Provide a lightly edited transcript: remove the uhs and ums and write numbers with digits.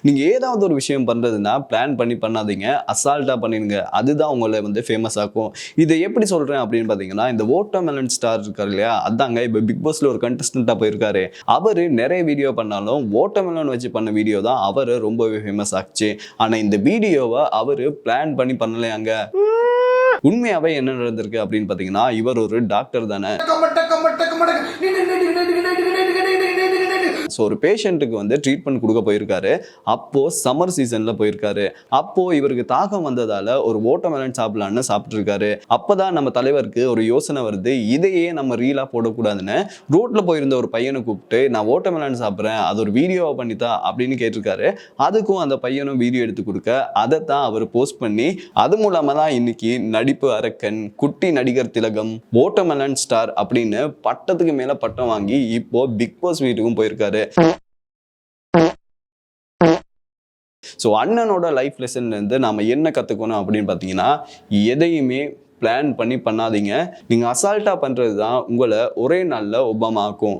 நீங்கள் ஏதாவது ஒரு விஷயம் பண்ணுறதுன்னா பிளான் பண்ணி பண்ணாதீங்க, அசால்ட்டாக பண்ணிடுங்க. அதுதான் உங்களை வந்து ஃபேமஸ் ஆக்கும். இதை எப்படி சொல்கிறேன் அப்படின்னு பார்த்தீங்கன்னா, இந்த வாட்டர்மெலன் ஸ்டார் இருக்கார் இல்லையா, அதாங்க இப்போ பிக் பாஸில் ஒரு கண்டஸ்டண்ட்டாக போயிருக்காரு. அவர் நிறைய வீடியோ பண்ணாலும் வாட்டர்மெலன் வச்சு பண்ண வீடியோ தான் அவர் ரொம்பவே ஃபேமஸ் ஆச்சு. ஆனால் இந்த வீடியோவை அவர் பிளான் பண்ணி பண்ணலையாங்க. உண்மையாவே என்ன நடந்திருக்கு அப்படின்னு பார்த்தீங்கன்னா, இவர் ஒரு டாக்டர் தானே. ஸோ ஒரு பேஷண்ட்டுக்கு வந்து ட்ரீட்மெண்ட் கொடுக்க போயிருக்காரு. அப்போ சம்மர் சீசன்ல போயிருக்காரு. அப்போ இவருக்கு தாகம் வந்ததால ஒரு வாட்டர்மெலன் சாப்பிடலான்னு சாப்பிட்டு இருக்காரு. அப்பதான் நம்ம தலைவருக்கு ஒரு யோசனை வருது, இதையே நம்ம ரீலா போடக்கூடாதுன்னு ரோட்ல போயிருந்த ஒரு பையனை கூப்பிட்டு, நான் வாட்டர்மெலன் சாப்பிட்றேன், அது ஒரு வீடியோவை பண்ணித்தா அப்படின்னு கேட்டிருக்காரு. அதுக்கும் அந்த பையனும் வீடியோ எடுத்து கொடுக்க, அதைத்தான் அவர் போஸ்ட் பண்ணி, அது மூலமா தான் இன்னைக்கு நடிப்பு அரக்கன், குட்டி நடிகர் திலகம், வாட்டர்மெலன் ஸ்டார் அப்படின்னு பட்டத்துக்கு மேல பட்டம் வாங்கி இப்போ பிக் பாஸ் வீட்டுக்கும் போயிருக்காரு. ஸோ அண்ணனோட லைஃப் லெசன்ல இருந்து நாம என்ன கத்துக்கணும் அப்படின்னு பார்த்தீங்கன்னா, எதையுமே பிளான் பண்ணி பண்ணாதீங்க. நீங்க அசால்ட்டா பண்றது தான் உங்களை ஒரே நாள்ல ஒபாமா ஆக்கும்.